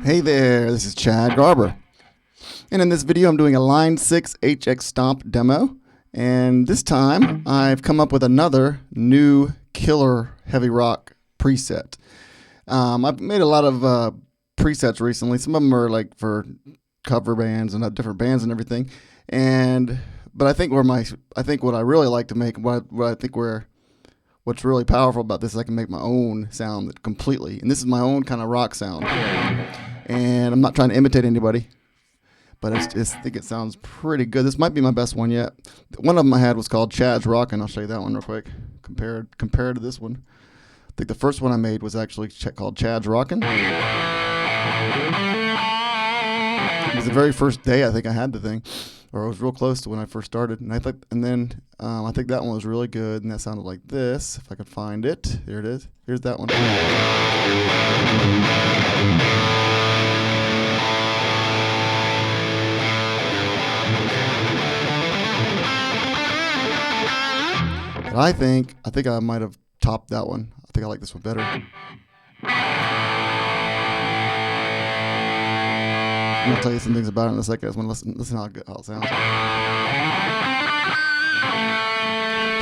Hey there, this is Chad Garber. And in this video I'm doing a Line 6 HX Stomp demo. And this time I've come up with another new killer heavy rock preset. I've made a lot of presets recently. Some of them are like for cover bands and different bands and everything. But I think what I really like to make, what's really powerful about this is I can make my own sound completely. And this is my own kind of rock sound. And I'm not trying to imitate anybody, but I just think it sounds pretty good. This might be my best one yet. One of them I had was called Chad's Rockin'. I'll show you that one real quick. Compared to this one. I think the first one I made was actually called Chad's Rockin'. It was the very first day I think I had the thing, or it was real close to when I first started. And I think that one was really good, and that sounded like this. If I could find it, here it is. Here's that one. But I think I might have topped that one. I think I like this one better. I'm going to tell you some things about it in a second. I just want to listen how it sounds. If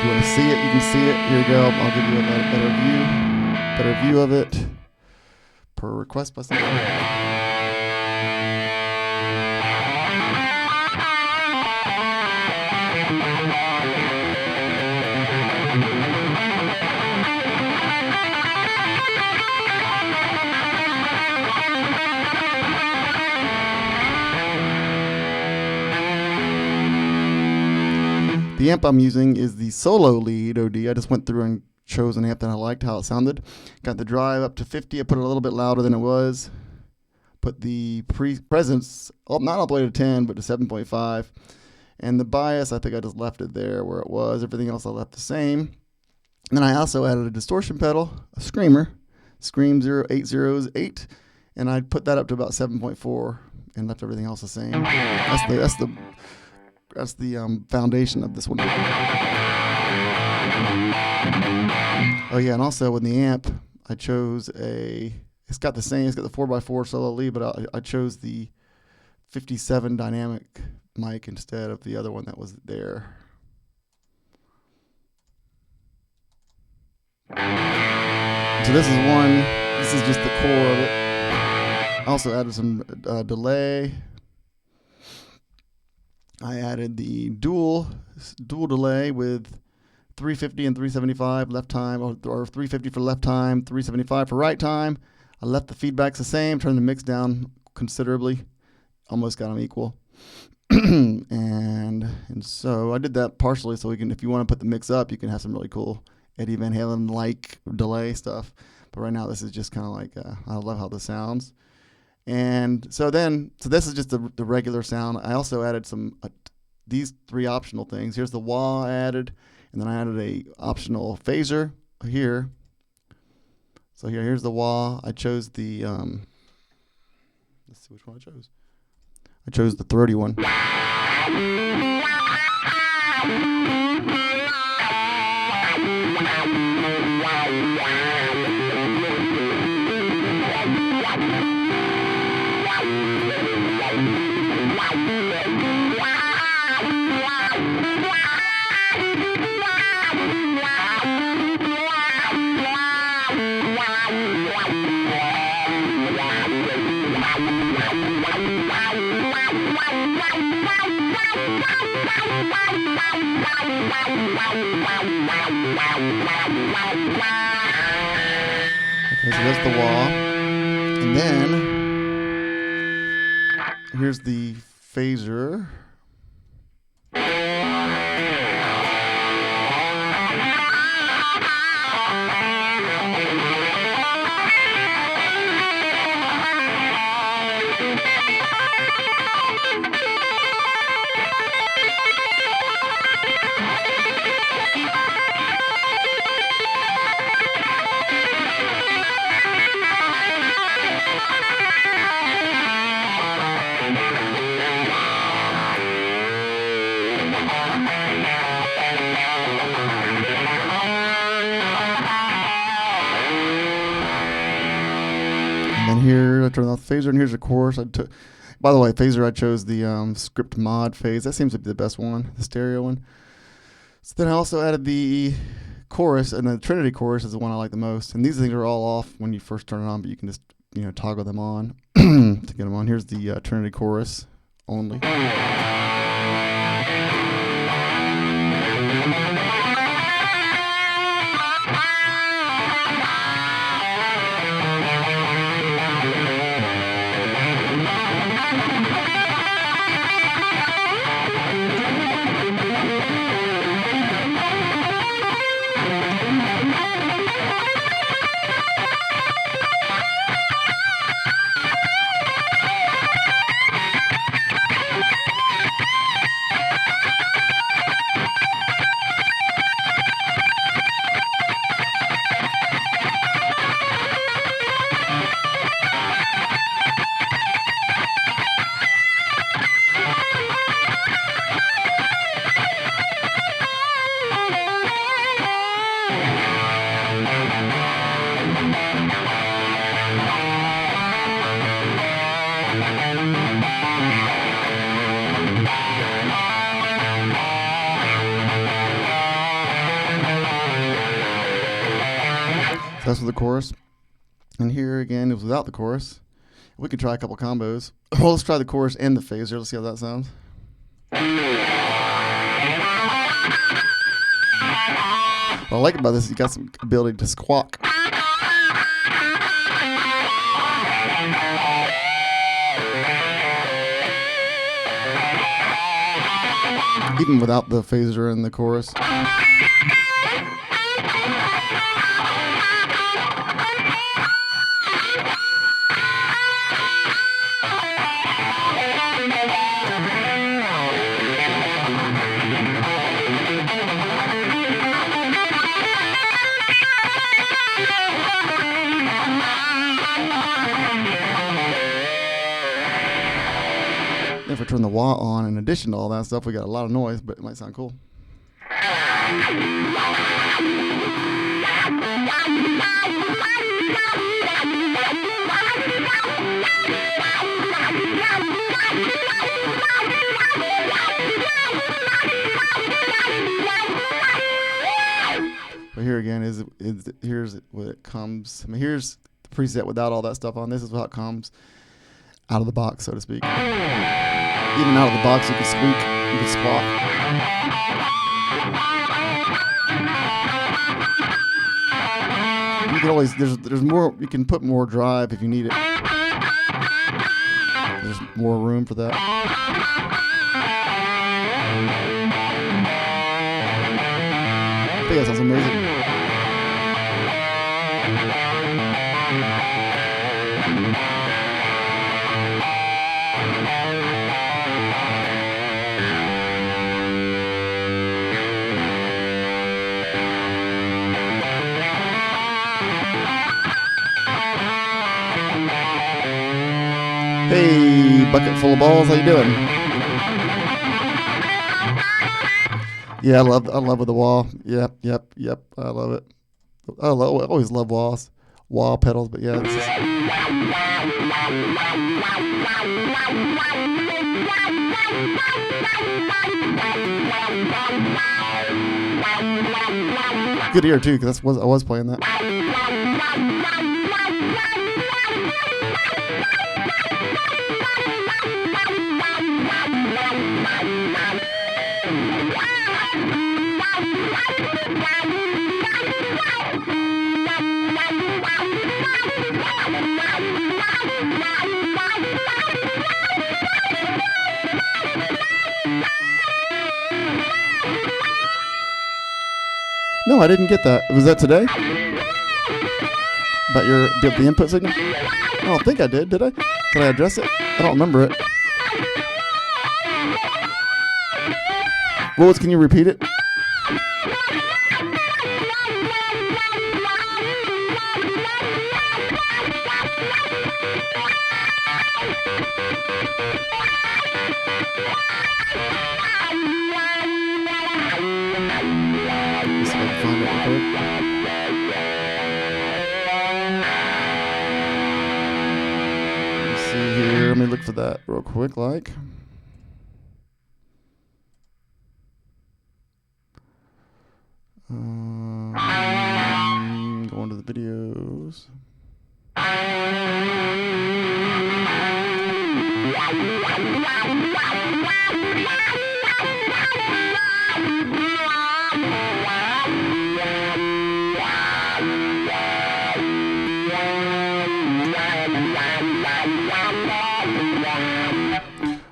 you want to see it, you can see it. Here you go. I'll give you a better view of it per request by somebody. The amp I'm using is the Solo Lead OD. I just went through and chose an amp that I liked, how it sounded. Got the drive up to 50. I put it a little bit louder than it was. Put the presence, not all the way to 10, but to 7.5. And the bias, I think I just left it there where it was. Everything else I left the same. And then I also added a distortion pedal, a screamer, Scream 0808. And I put that up to about 7.4 and left everything else the same. That's the foundation of this one. Oh yeah, and also with the amp, I chose it's got the 4x4 Solo Lead, but I chose the 57 dynamic mic instead of the other one that was there. So this is just the core of it. I also added some delay. I added the dual delay with 350 and 375 left time, or 350 for left time, 375 for right time. I left the feedbacks the same, turned the mix down considerably, almost got them equal. and so I did that partially so if you want to put the mix up, you can have some really cool Eddie Van Halen-like delay stuff. But right now this is just kind of like, I love how this sounds. And so this is just the regular sound. I also added these three optional things. Here's the wah I added, and then I added a optional phaser here. So here's the wah. I chose the let's see which one I chose. I chose the throaty one. Okay, so that's the wah. And then here's the phaser. And then here, I turn off the phaser, and here's the chorus. By the way, phaser, I chose the script mod phase. That seems to be the best one, the stereo one. So then I also added the chorus, and the Trinity chorus is the one I like the most. And these things are all off when you first turn it on, but you can just toggle them on to get them on. Here's the Trinity chorus only. So that's with the chorus. And here again is without the chorus. We could try a couple combos. Well, let's try the chorus and the phaser. Let's see how that sounds. What I like about this is you got some ability to squawk. Even without the phaser and the chorus. If we turn the wah on, in addition to all that stuff, we got a lot of noise, but it might sound cool. But here again here's what it comes. I mean, here's the preset without all that stuff on. This is how it comes out of the box, so to speak. Even out of the box, you can squeak, you can squawk. You can always, there's more, you can put more drive if you need it. There's more room for that. I think that sounds amazing. Hey, bucket full of balls, how you doing? Yeah, I love with the wah. Yep, I love it. I always love wah pedals, but yeah. Good ear too, because I was playing that. No, I didn't get that. Was that today? About the input signal? I don't think I did. Did I? Did I address it? I don't remember it. Willis, can you repeat it? See if I can find it real quick. Let me look for that real quick. Going to the videos.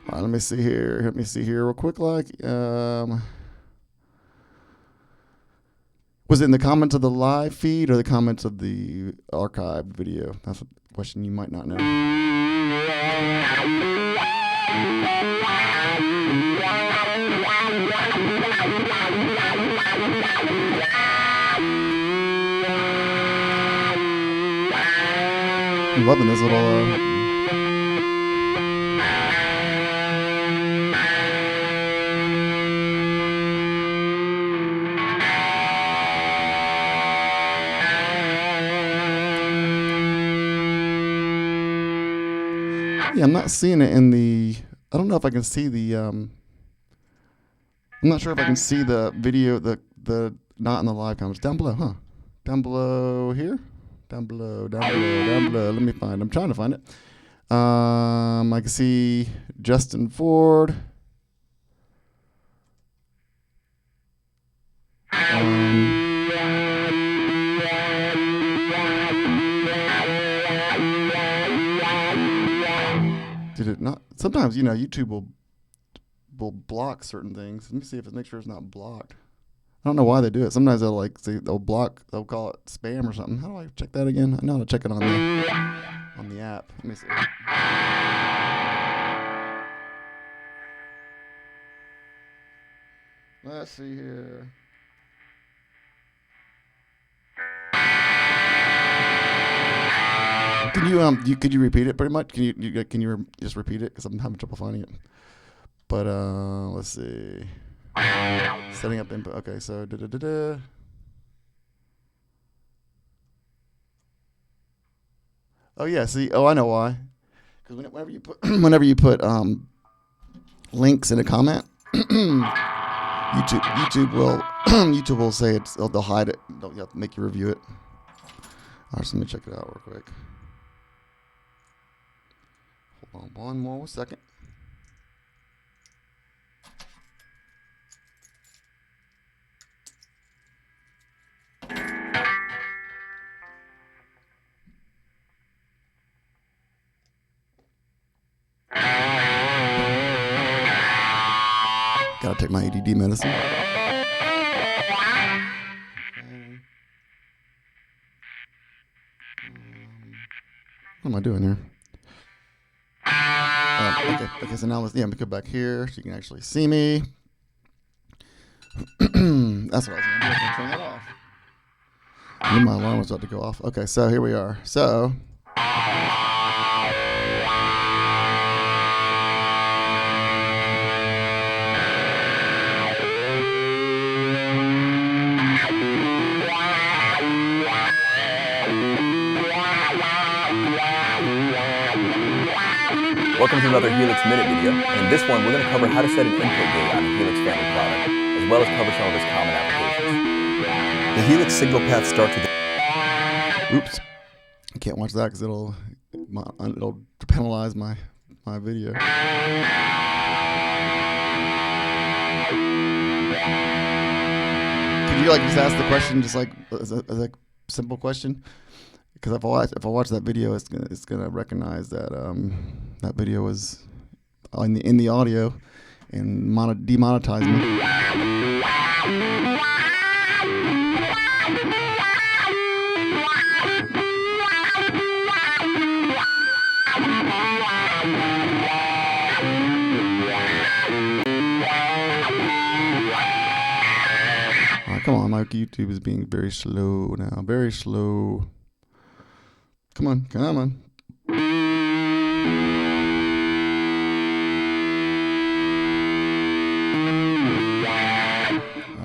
All right, let me see here. Let me see here real quick. Was it in the comments of the live feed or the comments of the archived video? That's a question you might not know. I'm loving this little... Yeah, I'm not seeing it in the... I don't know if I can see the... I'm not sure if I can see the video, the not in the live comments. Down below, huh? Down below here? Down below. Let me find. I'm trying to find it. I can see Justin Ford. Did it not? Sometimes, YouTube will block certain things. Let me see make sure it's not blocked. I don't know why they do it. Sometimes they'll they'll call it spam or something. How do I check that again? I know how to check it on the app. Let me see. Let's see here. Could you repeat it pretty much? Can you just repeat it? Because I'm having trouble finding it. But let's see. Setting up input. Okay, so Oh yeah, see. Oh, I know why. Because whenever you put links in a comment, YouTube will say they'll hide it. They'll make you review it. All right, so let me check it out real quick. Hold on one more second. Gotta take my ADD medicine. What am I doing here? Okay, so now let me go back here so you can actually see me. That's what I was going to do. Turn that off. I knew my alarm was about to go off. Okay, so here we are. So... Welcome to another Helix Minute video. And in this one, we're going to cover how to set an input gate on a Helix family product, as well as cover some of its common applications. The Helix signal path starts with... Oops. I can't watch that because it'll penalize my video. Could you just ask the question as a simple question? Because if I watch that video, it's gonna recognize that that video was in the audio and demonetize me. All right, come on, my YouTube is being very slow now, very slow. Come on.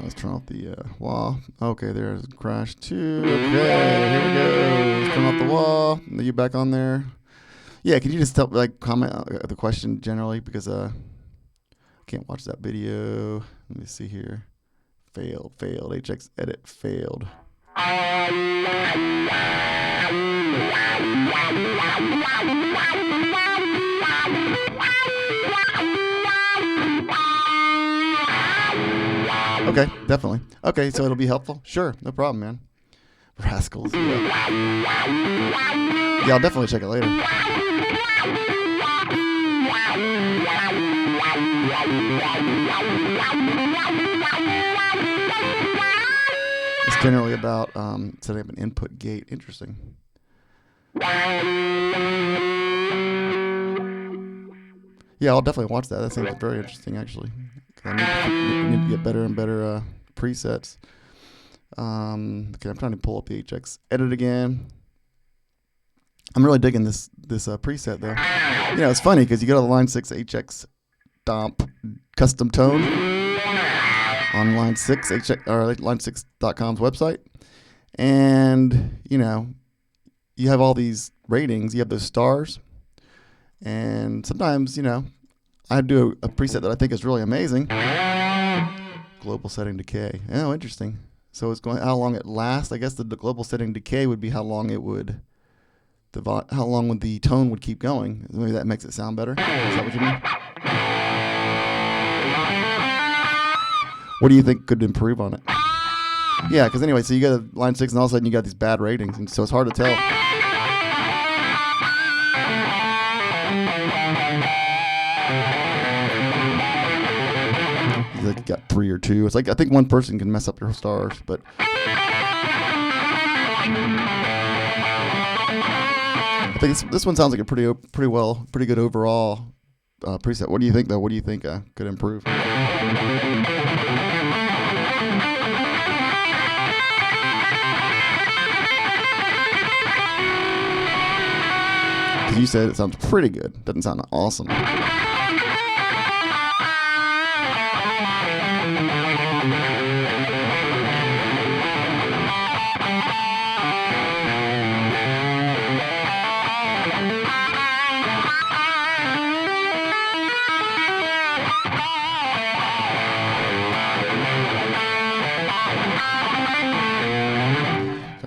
Let's turn off the wall. Okay, there's crash 2. Okay, here we go. Let's turn off the wall. Are you back on there? Yeah, can you just tell, like, comment the question generally, because I can't watch that video. Let me see here. Failed. HX edit failed. Okay, definitely. Okay, so it'll be helpful. Sure, no problem, man. Rascals. Yeah, I'll definitely check it later. It's generally about setting up an input gate. Interesting. Yeah, I'll definitely watch that. That seems very interesting, actually. I need to get better and better presets. Okay, I'm trying to pull up the HX edit again. I'm really digging this preset, though. You know, it's funny because you go to the Line 6 HX Stomp custom tone on Line 6 or line6.com's website, and you know, you have all these ratings. You have those stars, and sometimes, you know, I do a preset that I think is really amazing. Global setting decay. Oh, interesting. So it's going how long it lasts. I guess the global setting decay would be how long it would, how long would the tone would keep going. Maybe that makes it sound better. Is that what you mean? What do you think could improve on it? Yeah, because anyway, so you got Line 6 and all of a sudden you got these bad ratings, and so it's hard to tell. Like you got 3 or 2. It's like I think one person can mess up your stars, but I think this one sounds like a pretty good overall preset. What do you think, though? What do you think could improve? Because you said it sounds pretty good. Doesn't sound awesome.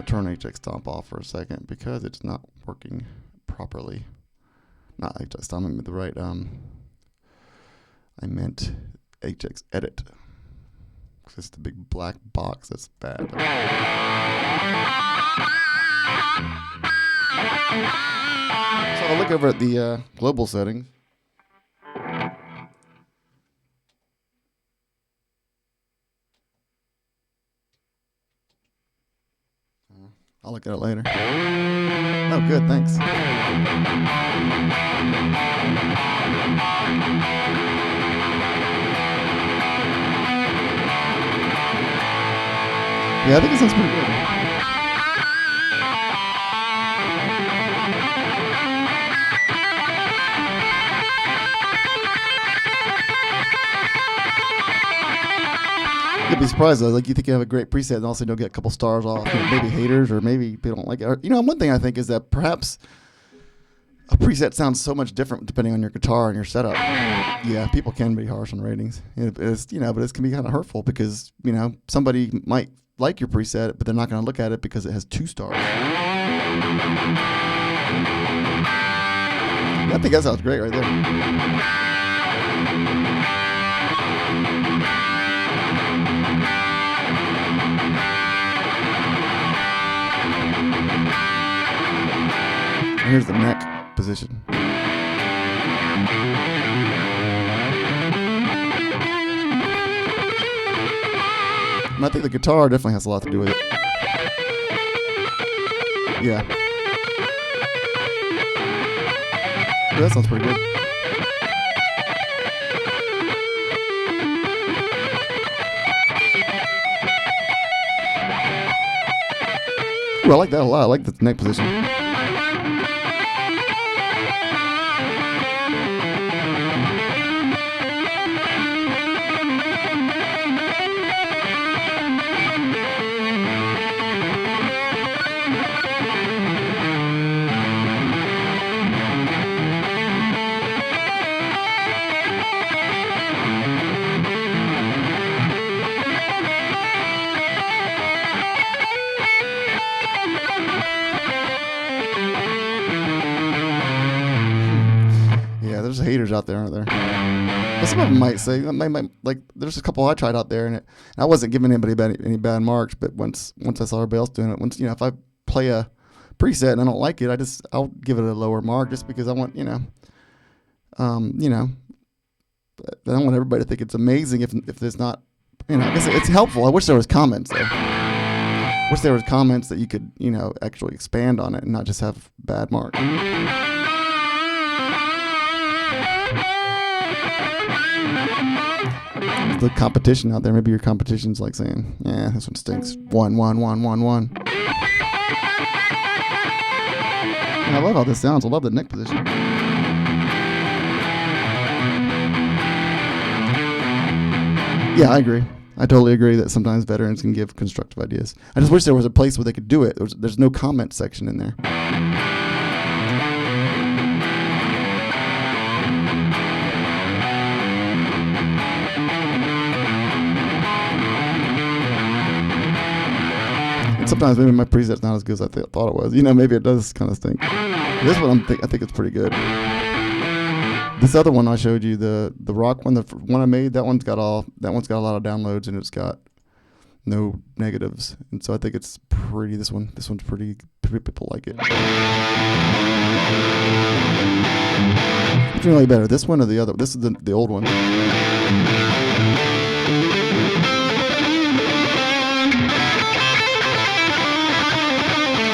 Turn HX Stomp off for a second because it's not working properly. Not HX Stomp, I meant the right, I meant HX Edit. Because it's the big black box that's bad. So I'll look over at the global settings. I'll look at it later. Oh, good, thanks. Yeah, I think it sounds pretty good. You'd be surprised though. Like, you think you have a great preset, and also you'll get a couple stars off. Maybe haters, or maybe people don't like it. Or, you know, one thing I think is that perhaps a preset sounds so much different depending on your guitar and your setup. Yeah, people can be harsh on ratings. It's, you know, but it can be kind of hurtful because, you know, somebody might like your preset, but they're not going to look at it because it has 2 stars. Yeah, I think that sounds great right there. Here's the neck position. And I think the guitar definitely has a lot to do with it. Yeah. Yeah, that sounds pretty good. Ooh, I like that a lot. I like the neck position. haters out there, aren't there? But some of them might say, like, there's a couple I tried out there, and I wasn't giving anybody any bad marks. But once I saw everybody else doing it, if I play a preset and I don't like it, I'll give it a lower mark just because I want, I don't want everybody to think it's amazing if there's not, I guess it's helpful. I wish there was comments though. I wish there was comments that you could, actually expand on it and not just have bad marks. The competition out there, maybe your competition's like saying, yeah, this one stinks. 1, 1, 1, 1, 1. And I love how this sounds. I love the neck position. Yeah, I agree. I totally agree that sometimes veterans can give constructive ideas. I just wish there was a place where they could do it. There's no comment section in there. Sometimes maybe my preset's not as good as I thought it was. Maybe it does kind of stink. This one I think it's pretty good. This other one I showed you, the rock one, the one I made, that one's got a lot of downloads and it's got no negatives, and so I think it's pretty. This one's pretty. People like it. Which one really better, this one or the other? This is the old one.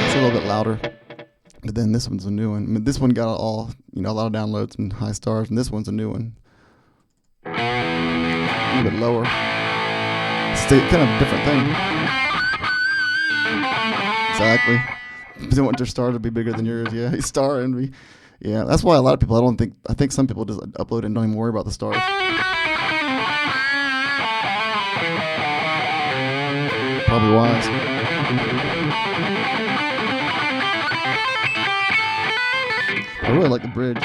A little bit louder, but then this one's a new one. I mean, this one got a lot of downloads and high stars, and this one's a new one, a little bit lower. It's kind of a different thing. Exactly. They want their star to be bigger than yours. Yeah, star envy. Yeah, that's why a lot of people. I think some people just upload it and don't even worry about the stars. Probably wise. I really like the bridge.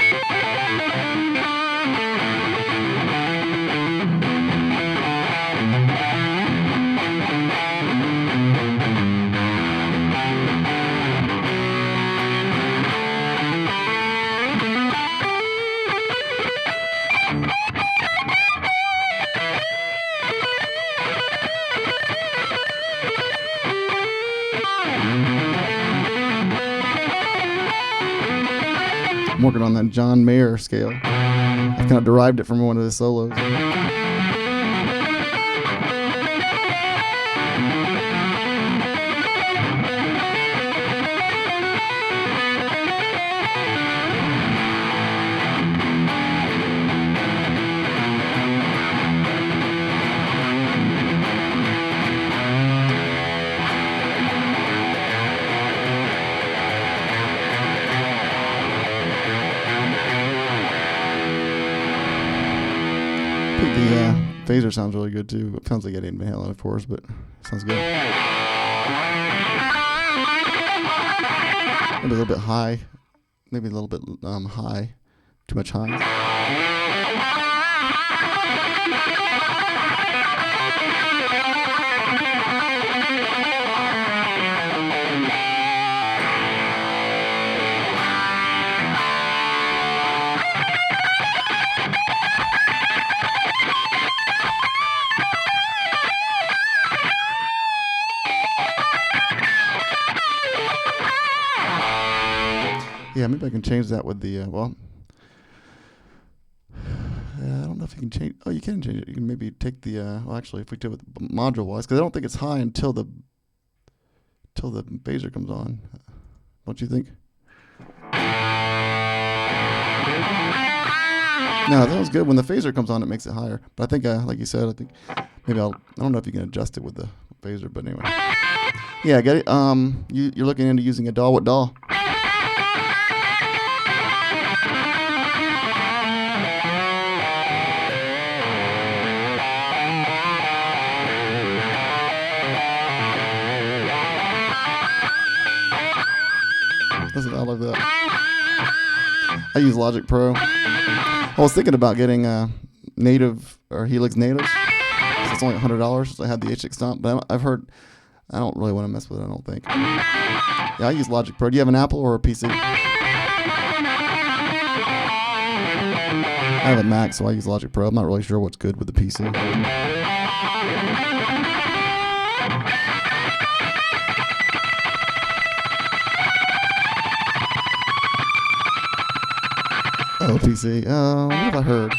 I'm working on that John Mayer scale. I've kind of derived it from one of his solos. The phaser sounds really good too. It sounds like Eddie Van Halen, of course, but it sounds good. Maybe a little bit high. Maybe a little bit high. Too much high. Yeah, maybe I can change that with the, I don't know if you can change, you can change it. You can maybe take the, actually, if we do it module-wise, because I don't think it's high until the phaser comes on. Don't you think? No, that was good. When the phaser comes on, it makes it higher. But I think, like you said, I think maybe I don't know if you can adjust it with the phaser, but anyway. Yeah, get it. You're looking into using a DAW. What DAW? I love that. I use Logic Pro. I was thinking about getting native or Helix natives. So it's only $100. So I had the HX Stomp, but I've heard I don't really want to mess with it. I don't think. Yeah, I use Logic Pro. Do you have an Apple or a PC? I have a Mac, so I use Logic Pro. I'm not really sure what's good with the PC. Oh, PC. What have I heard?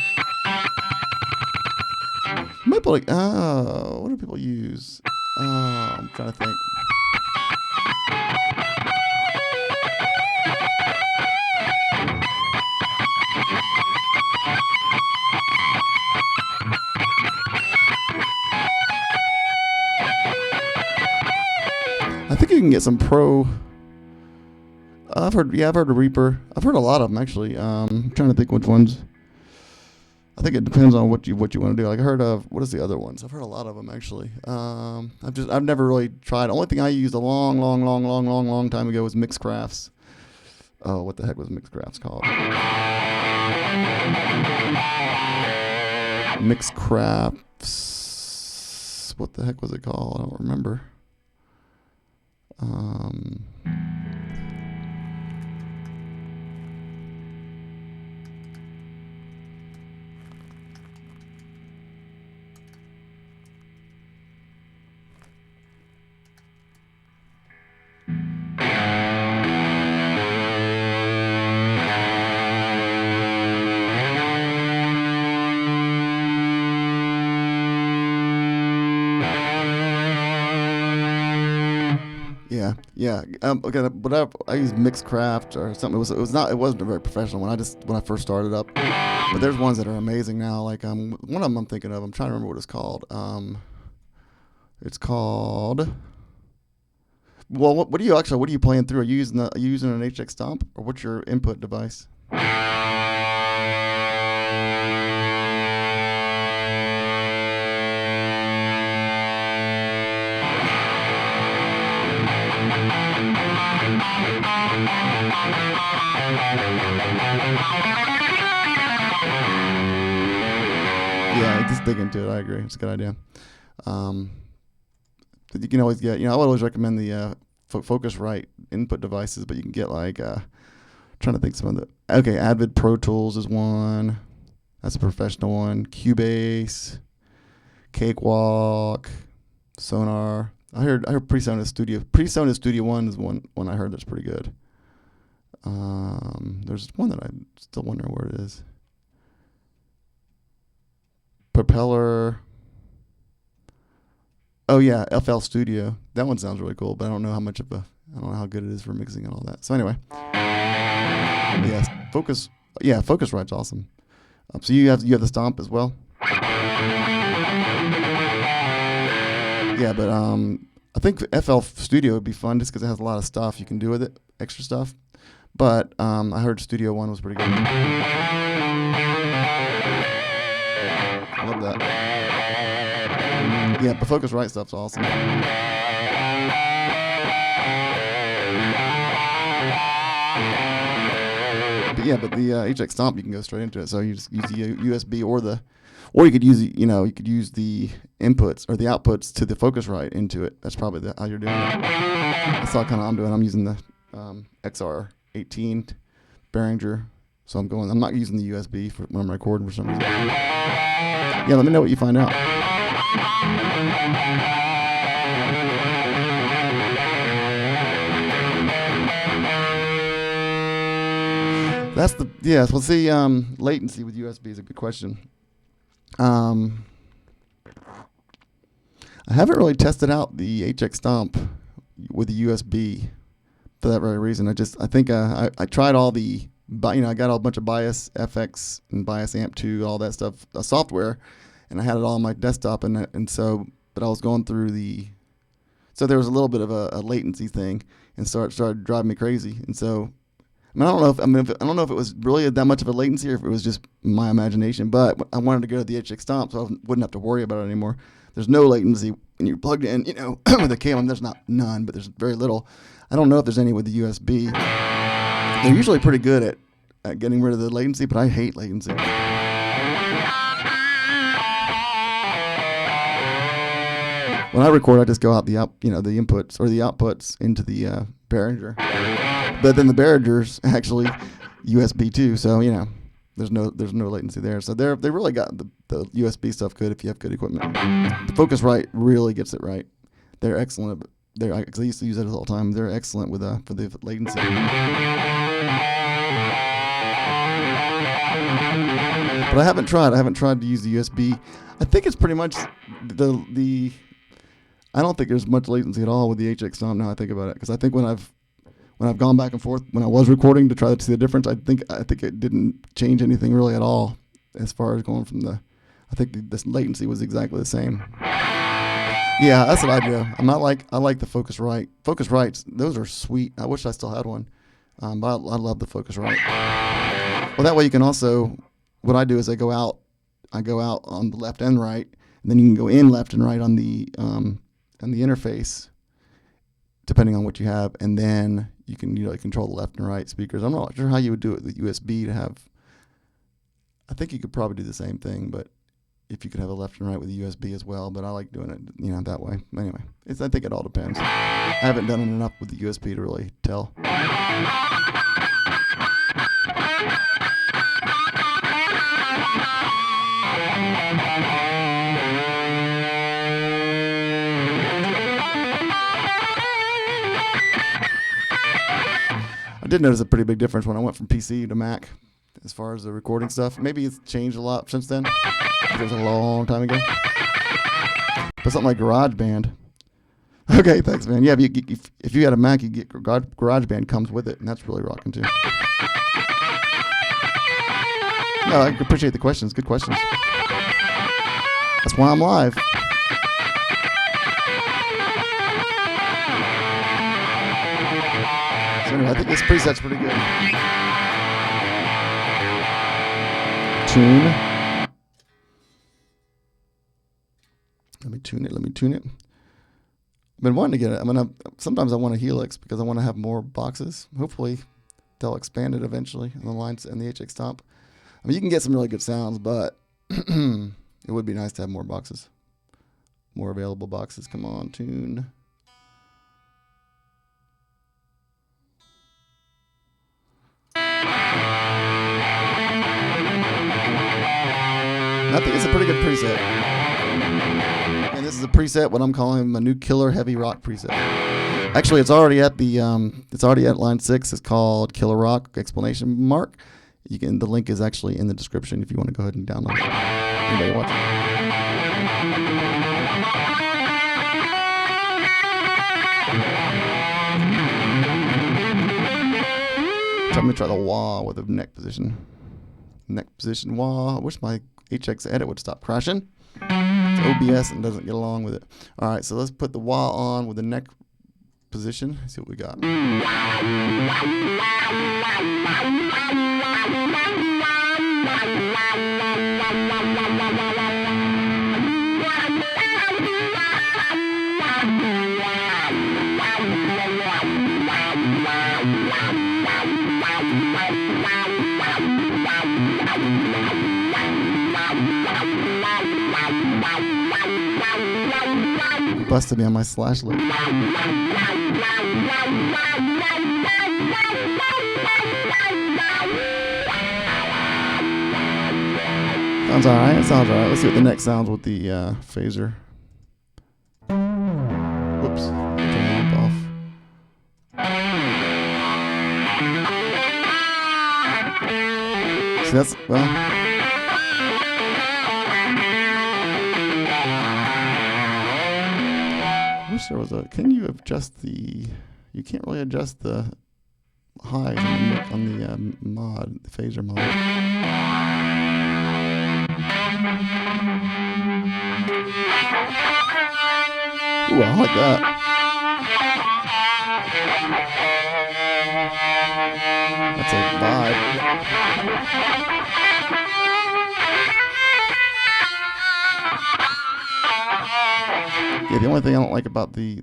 Might be like, what do people use? I'm trying to think. I think you can get some pro. I've heard the Reaper. I've heard a lot of them actually. I'm trying to think which ones. I think it depends on what you want to do. Like I heard of, what is the other ones? I've heard a lot of them actually. I've never really tried. The only thing I used a long time ago was Mixcrafts. Oh, what the heck was Mixcrafts called? Mixcrafts. What the heck was it called? I don't remember. Yeah. Okay, but I used Mixcraft or something. It wasn't a very professional one. When I first started up. But there's ones that are amazing now. Like one of them I'm thinking of. I'm trying to remember what it's called. It's called. Well, what are you playing through? Are you using an HX Stomp, or what's your input device? Yeah, just dig into it. I agree. It's a good idea. You can always get, I would always recommend the Focusrite input devices, but you can get like, trying to think some of the, okay, Avid Pro Tools is one. That's a professional one. Cubase, Cakewalk, Sonar. I heard PreSonus Studio 1 is one I heard that's pretty good. There's one that I'm still wondering where it is. Propeller. Oh yeah, FL Studio. That one sounds really cool, but I don't know how good it is for mixing and all that. So anyway, yes, Focusrite's awesome. So you have the Stomp as well. Yeah, but I think FL Studio would be fun just because it has a lot of stuff you can do with it, extra stuff. But I heard Studio 1 was pretty good. I love that. Yeah, but Focusrite stuff's awesome. But the HX Stomp, you can go straight into it. So you just use the USB or you could use the inputs or the outputs to the Focusrite into it. That's probably how you're doing it. That's all kind of I'm doing. I'm using the XR18 Behringer. So I'm not using the USB for when I'm recording for some reason. Yeah, let me know what you find out. We'll see. Latency with USB is a good question. I haven't really tested out the HX Stomp with the USB for that very reason. I think I tried all the, I got a bunch of Bias FX and Bias Amp 2, all that stuff, software, and I had it all on my desktop, but I was going through so there was a little bit of a latency thing, and started driving me crazy, and so. I don't know if it was really that much of a latency or if it was just my imagination, but I wanted to go to the HX Stomp so I wouldn't have to worry about it anymore. There's no latency when you're plugged in, with a cable. There's none, but there's very little. I don't know if there's any with the USB. They're usually pretty good at getting rid of the latency, but I hate latency. When I record, I just go out the inputs or the outputs into the Behringer. But then the Behringer's actually USB too, so there's no latency there. So they really got the USB stuff good if you have good equipment. The Focusrite really gets it right. They're excellent. I used to use it all the time. They're excellent with for the latency. But I haven't tried to use the USB. I think it's pretty much the I don't think there's much latency at all with the HX Stomp now I think about it, because I think when I've gone back and forth when I was recording to try to see the difference, I think it didn't change anything really at all as far as going from I think this latency was exactly the same. Yeah, that's what I do. I like the Focusrite. Focusrites, those are sweet. I wish I still had one, but I love the Focusrite. Well, that way you can also, what I do is I go out on the left and right, and then you can go in left and right on the interface, depending on what you have, and then you can control the left and right speakers. I'm not sure how you would do it with USB to have. I think you could probably do the same thing, but if you could have a left and right with a USB as well. But I like doing it, that way. Anyway, I think it all depends. I haven't done it enough with the USB to really tell. I did notice a pretty big difference when I went from PC to Mac as far as the recording stuff. Maybe it's changed a lot since then. It was a long time ago. But something like GarageBand. Okay, thanks, man. Yeah, if you had a Mac, you get GarageBand comes with it, and that's really rocking too. No, I appreciate the questions. Good questions. That's why I'm live. So anyway, I think this preset's pretty good. Tune. Let me tune it. I've been wanting to get it. Sometimes I want a Helix because I want to have more boxes. Hopefully they'll expand it eventually on the lines and the HX Stomp. You can get some really good sounds, but it would be nice to have more boxes. More available boxes. Come on, tune. I think it's a pretty good preset. And this is a preset, what I'm calling my new killer heavy rock preset. Actually, it's already at line 6. It's called Killer Rock ! The link is actually in the description if you want to go ahead and download it. Anybody watching? So I'm going to try the wah with the neck position. Neck position wah. I wish my HX edit would stop crashing. It's OBS and doesn't get along with it. All right, so let's put the wah on with the neck position. Let's see what we got. Busted me on my slash lick. Sounds alright. It sounds alright. Let's see what the next sounds with the phaser. Whoops. Turn the amp off. See, that's, well. I wish there was can you adjust you can't really adjust the highs on the mod, the phaser mod. Ooh, I like that. That's a vibe. Yeah, the only thing I don't like about the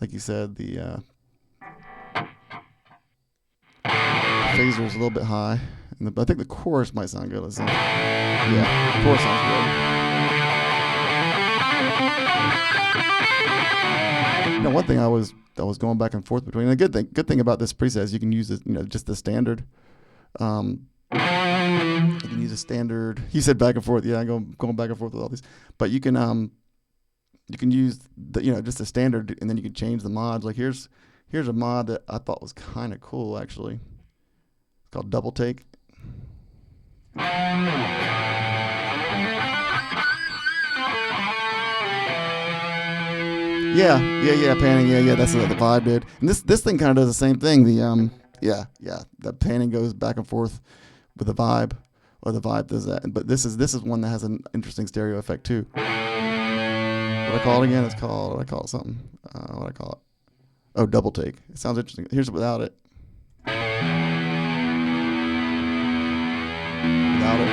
like you said, the phaser is a little bit high, and I think the chorus might sound good. Let's see. Yeah, the chorus sounds good. One thing I was going back and forth between. And the good thing about this preset is you can use it, just the standard. You can use a standard. He said back and forth. Yeah, I'm going back and forth with all these. But you can use just a standard, and then you can change the mods. Like here's a mod that I thought was kind of cool actually. It's called Double Take. Yeah, panning. Yeah, that's what the vibe did. And this thing kind of does the same thing. The the panning goes back and forth with the vibe, or the vibe does that. But this is one that has an interesting stereo effect too. What I call it again? What I call it something. What I call it? Oh, Double Take. It sounds interesting. Here's it without it. Without it.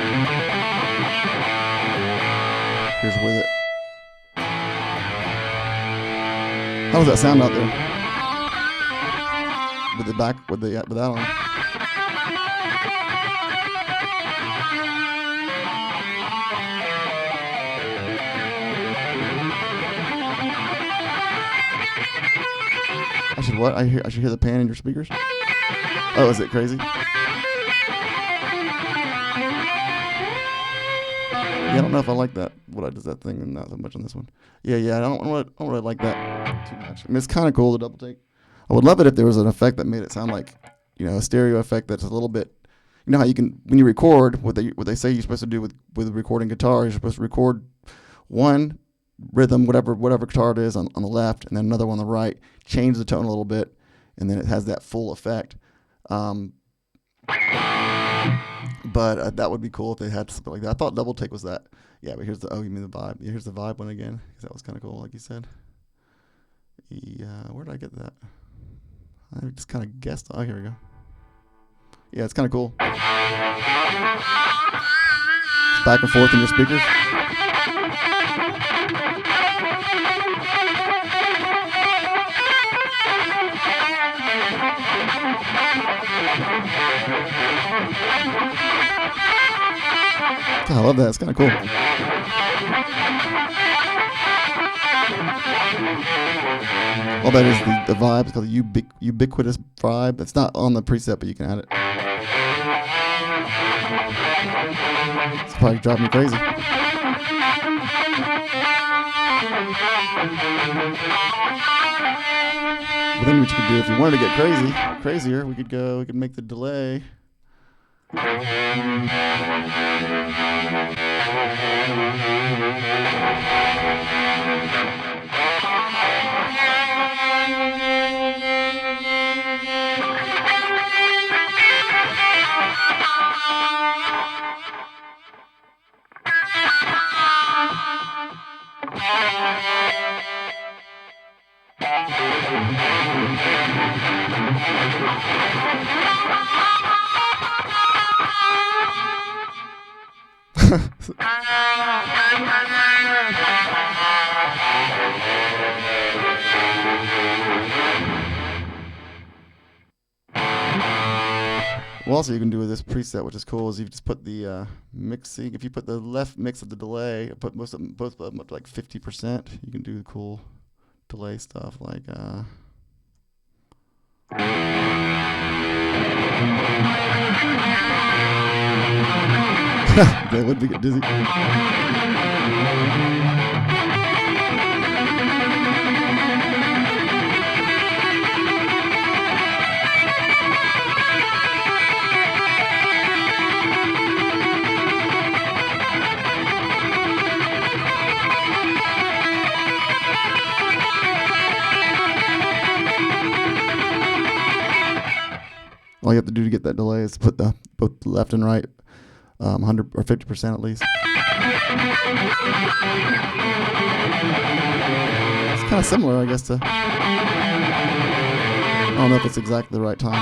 Here's with it. How does that sound out there? With that on. I should what? I should hear the pan in your speakers. Oh, is it crazy? Yeah, I don't know if I like that. What I does that thing and not so much on this one. Yeah, I don't really like that too much. I mean, it's kind of cool, the Double Take. I would love it if there was an effect that made it sound like, a stereo effect that's a little bit. You know how you can, when you record, what they say you're supposed to do with recording guitar, you're supposed to record one rhythm, whatever guitar it is on the left, and then another one on the right. Change the tone a little bit, and then it has that full effect. But that would be cool if they had something like that. I thought Double Take was that. Yeah, but you mean the vibe. Yeah, here's the vibe one again. That was kind of cool, like you said. Yeah, where did I get that? I just kind of guessed. Oh, here we go. Yeah, it's kind of cool. It's back and forth in your speakers. I love that. It's kind of cool. All that is the vibe. It's called the ubiquitous vibe. It's not on the preset, but you can add it. It's probably driving me crazy. Well, then what you could do if you wanted to get crazier, we could make the delay. Well, also you can do with this preset, which is cool, is you just put the mixing. If you put the left mix of the delay, put both of them up to like 50%. You can do cool delay stuff like. That would be get dizzy. All you have to do to get that delay is put both the left and right 100 or 50% at least. It's kind of similar, I guess, to. I don't know if it's exactly the right time.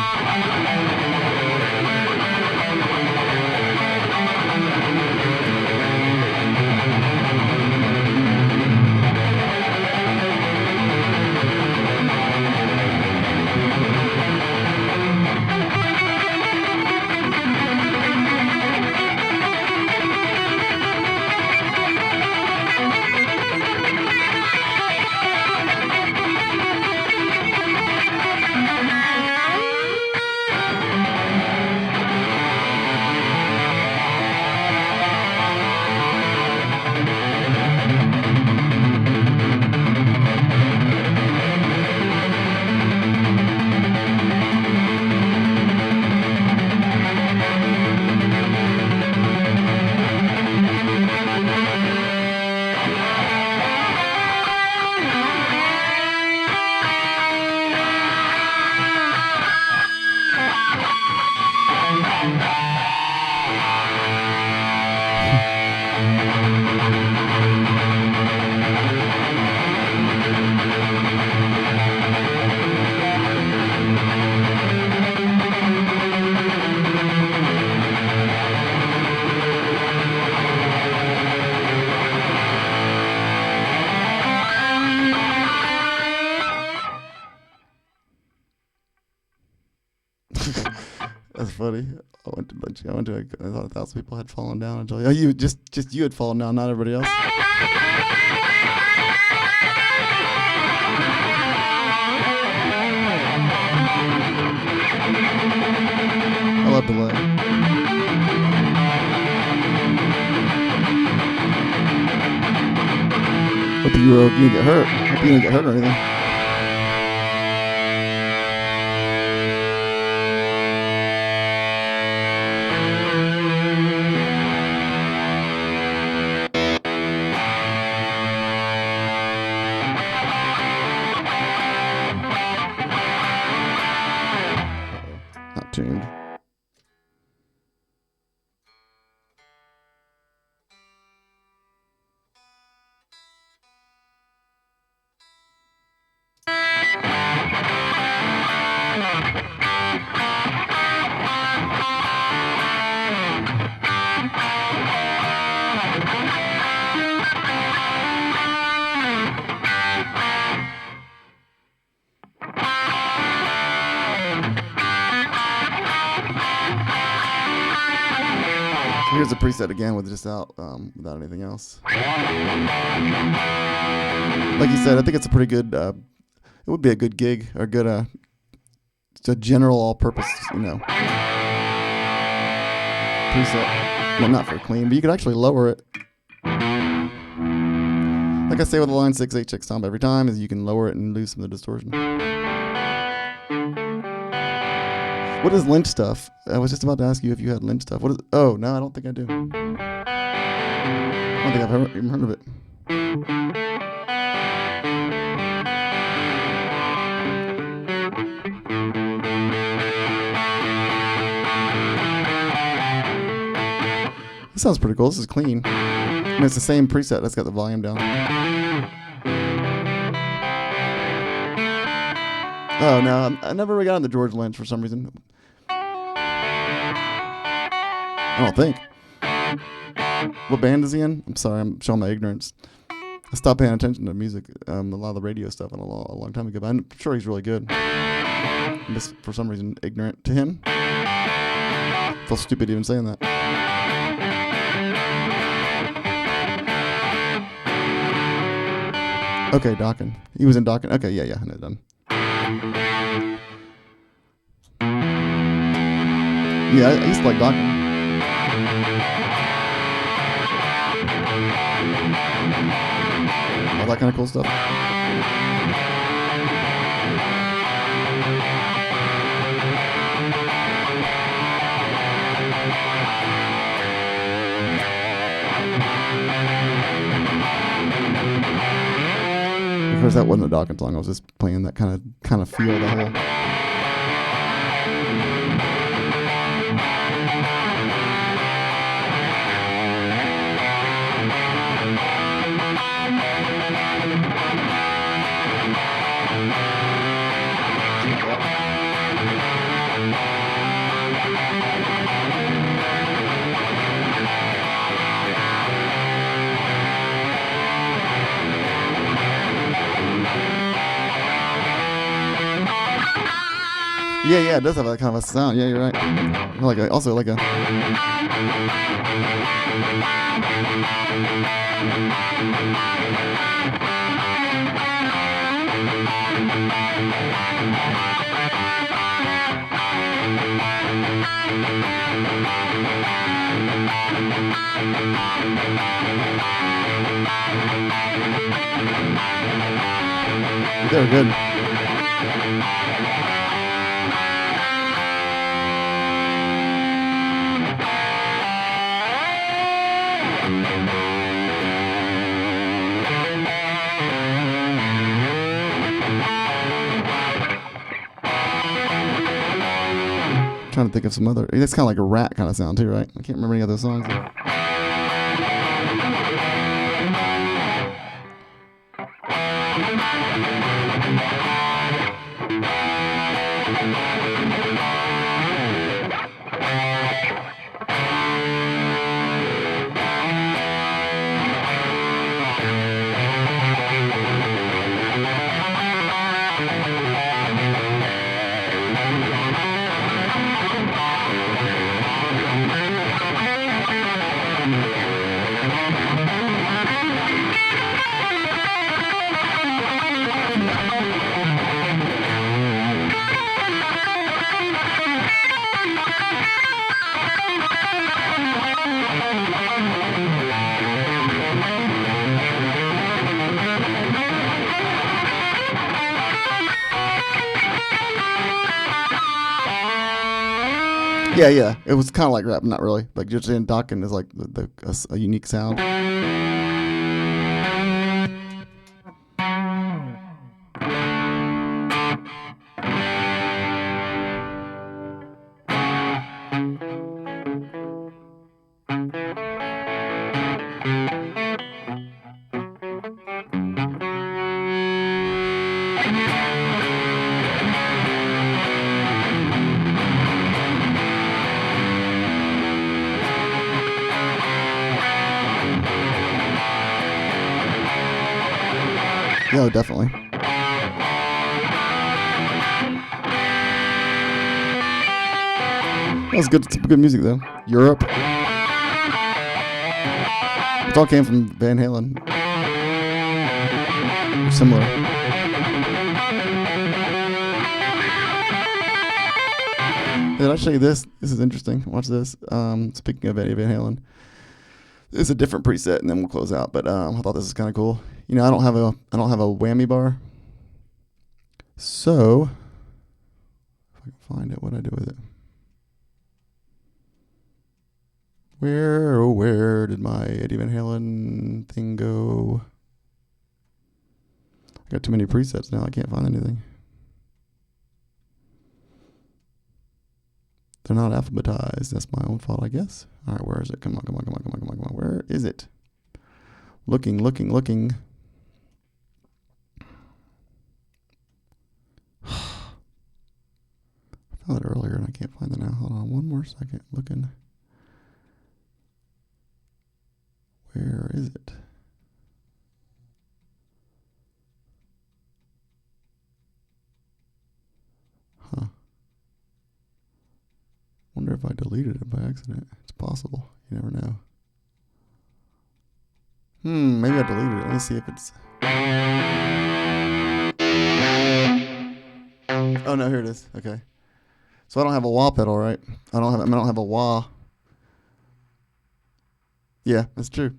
That's funny. I went to lunch. I thought 1,000 people had fallen down until you just you had fallen down, not everybody else. I love delay. Hope you didn't get hurt. Hope you didn't get hurt or anything. Not tuned. Here's the preset again with just out without anything else. Like you said, I think it's a pretty good. It would be a good gig or good. It's a general all-purpose, preset. Well, not for clean, but you could actually lower it. Like I say with the Line 6 HX Stomp every time, is you can lower it and lose some of the distortion. What is Lynch stuff? I was just about to ask you if you had Lynch stuff. What is? Oh no, I don't think I do. I don't think I've even heard of it. This sounds pretty cool. This is clean. And it's the same preset that's got the volume down. Oh no, I never really got into George Lynch for some reason. I don't think. What band is he in? I'm sorry, I'm showing my ignorance. I stopped paying attention to music, a lot of the radio stuff a long time ago, but I'm sure he's really good. I'm just, for some reason, ignorant to him. I feel stupid even saying that. Okay, Dawkins. He was in Dawkins. Okay, yeah, I know, done. Yeah, I used to like Dawkins. All that kind of cool stuff. Of course, that wasn't a Dawkins song. I was just playing that kind of feel of the whole. Yeah, it does have that kind of a sound. Yeah, you're right. Also like a. They're good. trying to think of some other. That's kind of like a rat kind of sound too, right? I can't remember any other songs. Yeah. It was kind of like rap, not really. Like just in Dokken is like a unique sound. Yeah, definitely. That was good music though. Europe. It all came from Van Halen. Or similar. Did I show you this? This is interesting. Watch this. Speaking of Eddie Van Halen, this is a different preset, and then we'll close out. But I thought this was kind of cool. You know, I don't have a whammy bar. So if I can find it, what do I do with it? Where did my Eddie Van Halen thing go? I got too many presets now. I can't find anything. They're not alphabetized. That's my own fault, I guess. All right, where is it? Come on. Where is it? Looking. I found it earlier and I can't find it now. Hold on one more second. Looking. Where is it? Huh. Wonder if I deleted it by accident. It's possible. You never know. Maybe I deleted it. Let me see if it's... Oh no, here it is. Okay. So I don't have a wah pedal, right? I don't have a wah. Yeah, that's true.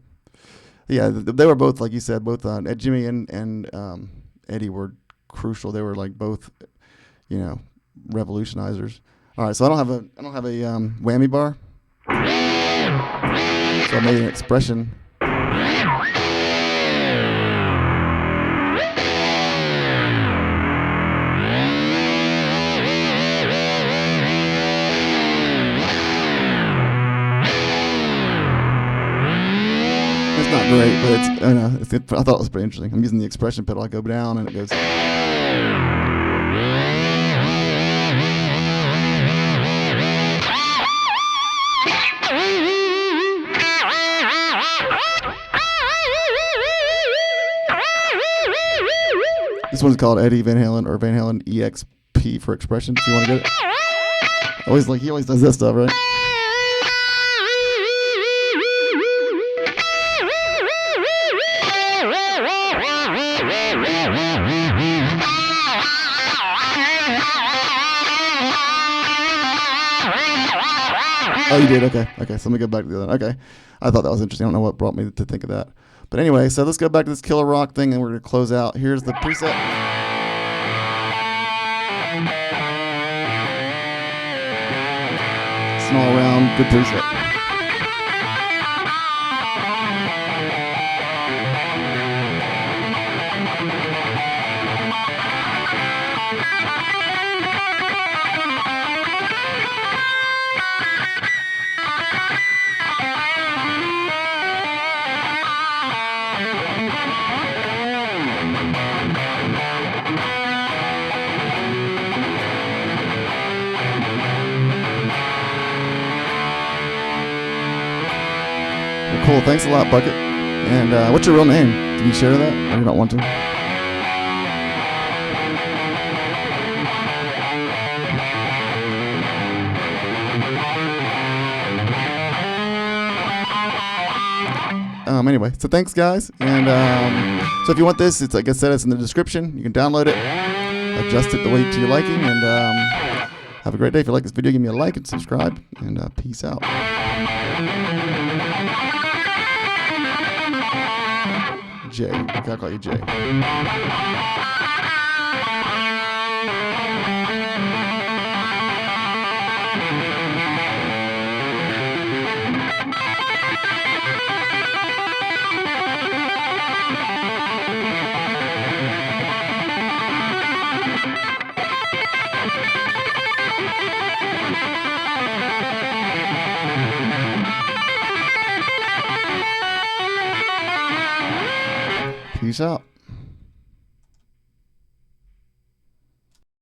Yeah, they were both, like you said, both Jimmy and Eddie were crucial. They were like both, revolutionizers. All right, so I don't have a whammy bar. So I made an expression. It's not great, but I thought it was pretty interesting. I'm using the expression pedal. I go down and it goes. This one's called Eddie Van Halen or Van Halen EXP for expression. If you want to get it, he always does this stuff, right? Oh, you did? Okay. So let me go back to the other one. Okay. I thought that was interesting. I don't know what brought me to think of that. But anyway, so let's go back to this killer rock thing and we're going to close out. Here's the preset. It's an all-around good preset. Cool. Thanks a lot, Bucket. And what's your real name? Can you share that, or you don't want to? Anyway, so thanks, guys. And so if you want this, it's like I said, it's in the description. You can download it, adjust it the way to your liking, and have a great day. If you like this video, give me a like and subscribe, and peace out. Jay. I gotta call you Jay. Peace out.